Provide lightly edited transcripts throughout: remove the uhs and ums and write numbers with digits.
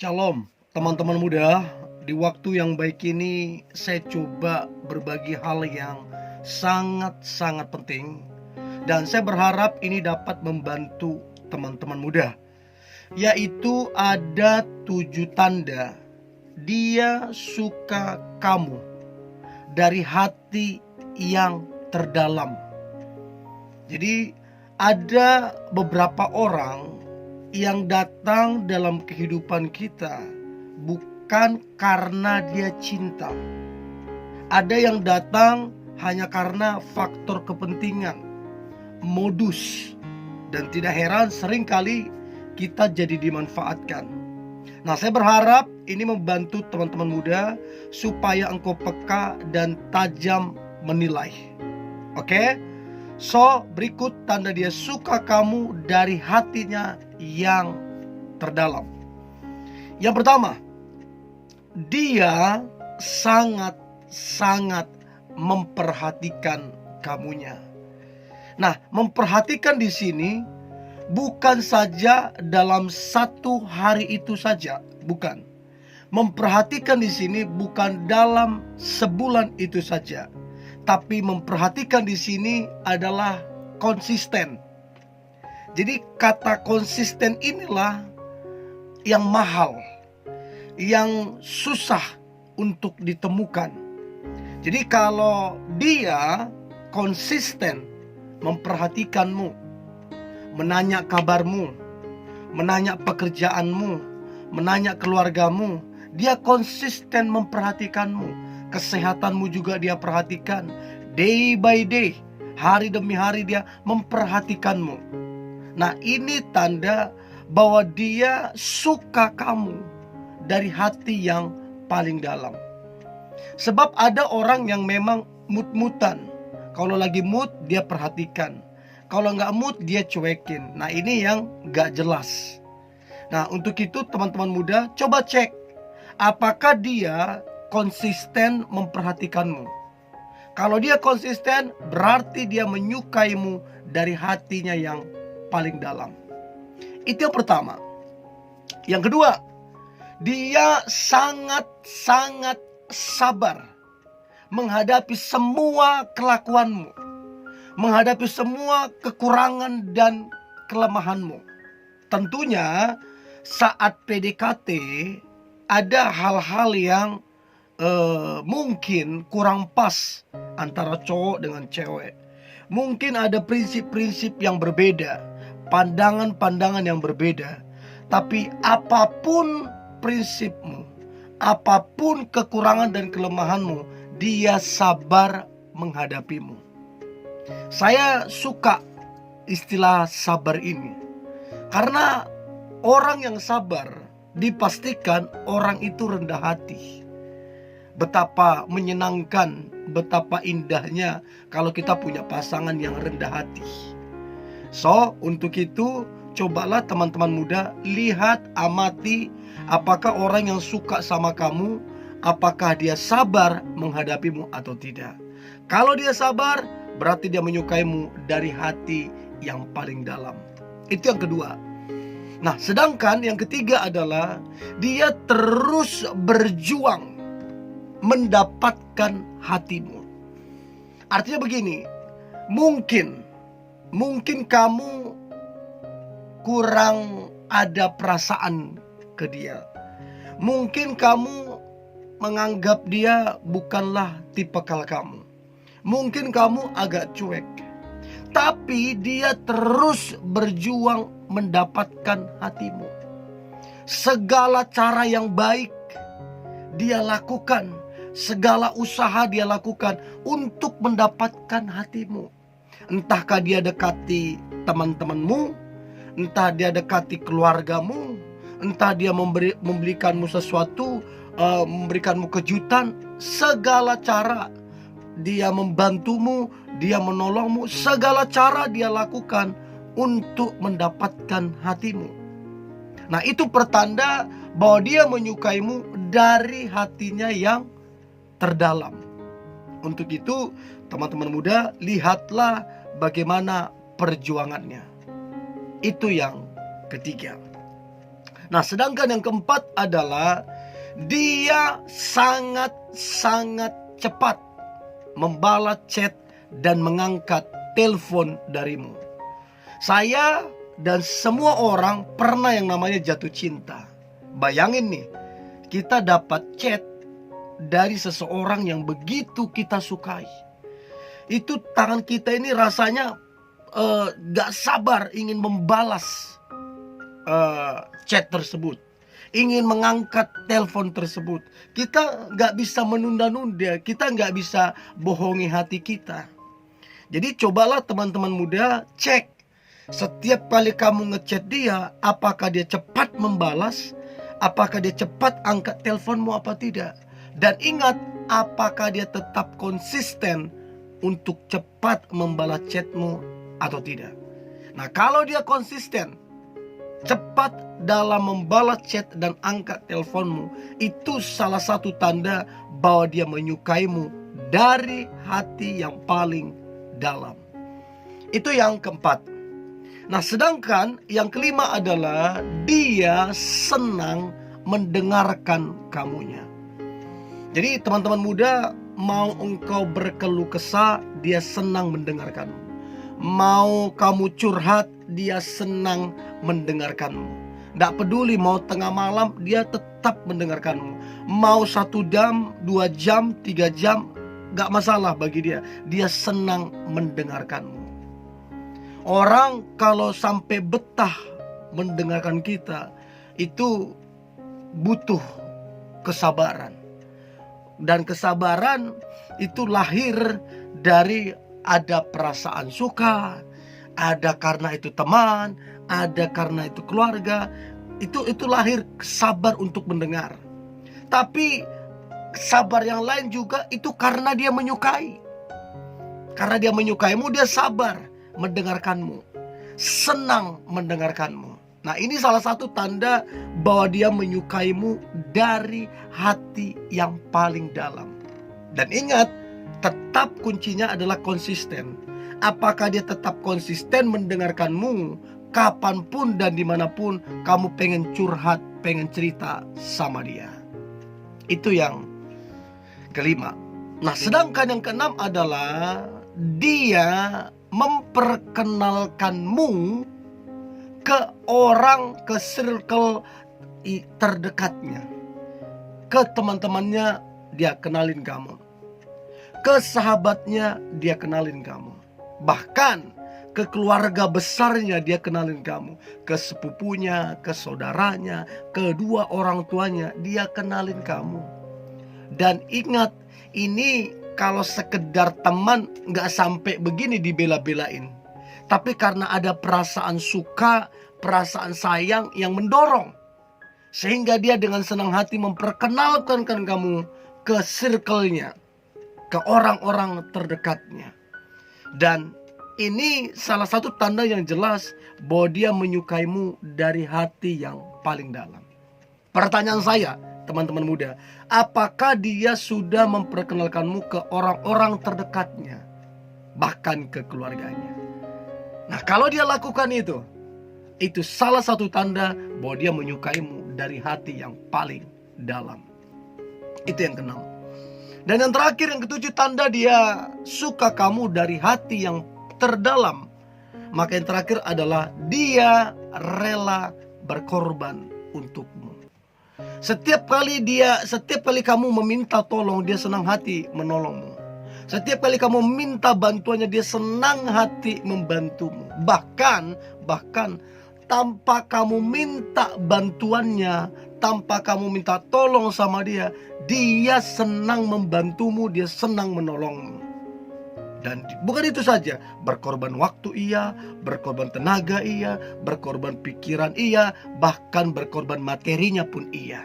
Shalom, teman-teman muda. Di waktu yang baik ini, saya coba berbagi hal yang sangat-sangat penting, dan saya berharap ini dapat membantu teman-teman muda. Yaitu ada 7 tanda dia suka kamu dari hati yang terdalam. Jadi ada beberapa orang yang datang dalam kehidupan kita bukan karena dia cinta. Ada yang datang hanya karena faktor kepentingan, modus, dan tidak heran seringkali kita jadi dimanfaatkan. Nah, saya berharap ini membantu teman-teman muda supaya engkau peka dan tajam menilai. Oke? So, berikut tanda dia suka kamu dari hatinya yang terdalam. Yang pertama, dia sangat-sangat memperhatikan kamunya. Nah, memperhatikan di sini bukan saja dalam satu hari itu saja, bukan. Memperhatikan di sini bukan dalam sebulan itu saja. Tapi memperhatikan di sini adalah konsisten. Jadi kata konsisten inilah yang mahal, yang susah untuk ditemukan. Jadi kalau dia konsisten memperhatikanmu, menanya kabarmu, menanya pekerjaanmu, menanya keluargamu, dia konsisten memperhatikanmu. Kesehatanmu juga dia perhatikan. Day by day, hari demi hari dia memperhatikanmu. Nah, ini tanda bahwa dia suka kamu dari hati yang paling dalam. Sebab ada orang yang memang mut-mutan. Kalau lagi mood dia perhatikan, kalau nggak mood dia cuekin. Nah, ini yang nggak jelas. Nah, untuk itu teman-teman muda, coba cek apakah dia konsisten memperhatikanmu. Kalau dia konsisten, berarti dia menyukaimu dari hatinya yang paling dalam. Itu yang pertama. Yang kedua, dia sangat-sangat sabar menghadapi semua kelakuanmu, menghadapi semua kekurangan dan kelemahanmu. Tentunya saat PDKT ada hal-hal yang mungkin kurang pas antara cowok dengan cewek. Mungkin ada prinsip-prinsip yang berbeda, pandangan-pandangan yang berbeda. Tapi apapun prinsipmu, apapun kekurangan dan kelemahanmu, dia sabar menghadapimu. Saya suka istilah sabar ini, karena orang yang sabar dipastikan orang itu rendah hati. Betapa menyenangkan, betapa indahnya kalau kita punya pasangan yang rendah hati. So, untuk itu cobalah teman-teman muda, lihat, amati apakah orang yang suka sama kamu, apakah dia sabar menghadapimu atau tidak. Kalau dia sabar, berarti dia menyukaimu dari hati yang paling dalam. Itu yang kedua. Nah, sedangkan yang ketiga adalah dia terus berjuang mendapatkan hatimu. Artinya begini, mungkin kamu kurang ada perasaan ke dia. Mungkin kamu menganggap dia bukanlah tipikal kamu. Mungkin kamu agak cuek. Tapi dia terus berjuang mendapatkan hatimu. Segala cara yang baik dia lakukan, segala usaha dia lakukan untuk mendapatkan hatimu. Entahkah dia dekati teman-temanmu, entah dia dekati keluargamu, entah dia memberikanmu sesuatu, memberikanmu kejutan. Segala cara dia membantumu, dia menolongmu, segala cara dia lakukan untuk mendapatkan hatimu. Nah, itu pertanda bahwa dia menyukaimu dari hatinya yang terdalam. Untuk itu, teman-teman muda, lihatlah bagaimana perjuangannya. Itu yang ketiga. Nah, sedangkan yang keempat adalah dia sangat-sangat cepat membalas chat dan mengangkat telepon darimu. Saya dan semua orang pernah yang namanya jatuh cinta. Bayangin nih, kita dapat chat dari seseorang yang begitu kita sukai. Itu tangan kita ini rasanya gak sabar ingin membalas chat tersebut, ingin mengangkat telepon tersebut. Kita gak bisa menunda-nunda, kita gak bisa bohongi hati kita. Jadi cobalah teman-teman muda, cek setiap kali kamu ngechat dia, apakah dia cepat membalas, apakah dia cepat angkat teleponmu apa tidak. Dan ingat, apakah dia tetap konsisten untuk cepat membalas chatmu atau tidak. Nah, kalau dia konsisten cepat dalam membalas chat dan angkat teleponmu, itu salah satu tanda bahwa dia menyukaimu dari hati yang paling dalam. Itu yang keempat. Nah, sedangkan yang kelima adalah dia senang mendengarkan kamunya. Jadi teman-teman muda, mau engkau berkeluh kesah, dia senang mendengarkanmu. Mau kamu curhat, dia senang mendengarkanmu. Tidak peduli mau tengah malam, dia tetap mendengarkanmu. Mau 1 jam, 2 jam, 3 jam, gak masalah bagi dia. Dia senang mendengarkanmu. Orang kalau sampai betah mendengarkan kita, itu butuh kesabaran. Dan kesabaran itu lahir dari ada perasaan suka, ada karena itu teman, ada karena itu keluarga. Itu lahir sabar untuk mendengar. Tapi sabar yang lain juga itu karena dia menyukai. Karena dia menyukaimu, dia sabar mendengarkanmu, senang mendengarkanmu. Nah, ini salah satu tanda bahwa dia menyukaimu dari hati yang paling dalam. Dan ingat, tetap kuncinya adalah konsisten. Apakah dia tetap konsisten mendengarkanmu kapanpun dan dimanapun kamu pengen curhat, pengen cerita sama dia. Itu yang kelima. Nah, sedangkan yang keenam adalah dia memperkenalkanmu ke orang, ke circle terdekatnya. Ke teman-temannya dia kenalin kamu. Ke sahabatnya dia kenalin kamu. Bahkan ke keluarga besarnya dia kenalin kamu. Ke sepupunya, ke saudaranya, kedua orang tuanya dia kenalin kamu. Dan ingat, ini kalau sekedar teman gak sampai begini dibela-belain. Tapi karena ada perasaan suka, perasaan sayang yang mendorong, sehingga dia dengan senang hati memperkenalkan kamu ke circle-nya, ke orang-orang terdekatnya. Dan ini salah satu tanda yang jelas bahwa dia menyukaimu dari hati yang paling dalam. Pertanyaan saya, teman-teman muda, apakah dia sudah memperkenalkanmu ke orang-orang terdekatnya, bahkan ke keluarganya? Nah, kalau dia lakukan itu salah satu tanda bahwa dia menyukaimu dari hati yang paling dalam. Itu yang keenam. Dan yang terakhir, yang ketujuh, tanda dia suka kamu dari hati yang terdalam. Maka yang terakhir adalah dia rela berkorban untukmu. Setiap kali kamu meminta tolong, dia senang hati menolongmu. Setiap kali kamu minta bantuannya, dia senang hati membantumu. Bahkan tanpa kamu minta bantuannya, tanpa kamu minta tolong sama dia, dia senang membantumu, dia senang menolongmu. Dan bukan itu saja, berkorban waktu iya, berkorban tenaga iya, berkorban pikiran iya, bahkan berkorban materinya pun iya.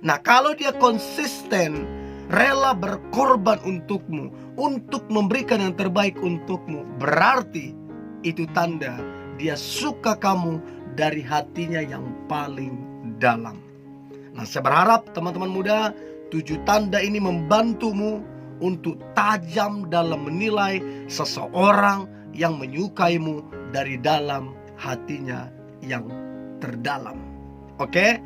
Nah, kalau dia konsisten rela berkorban untukmu, untuk memberikan yang terbaik untukmu, berarti itu tanda dia suka kamu dari hatinya yang paling dalam. Nah, saya berharap teman-teman muda, 7 tanda ini membantumu untuk tajam dalam menilai seseorang yang menyukaimu dari dalam hatinya yang terdalam. Oke.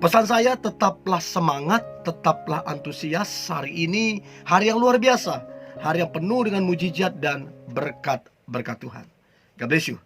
Pesan saya, tetaplah semangat, tetaplah antusias. Hari ini hari yang luar biasa, hari yang penuh dengan mujizat dan berkat-berkat Tuhan. God bless you.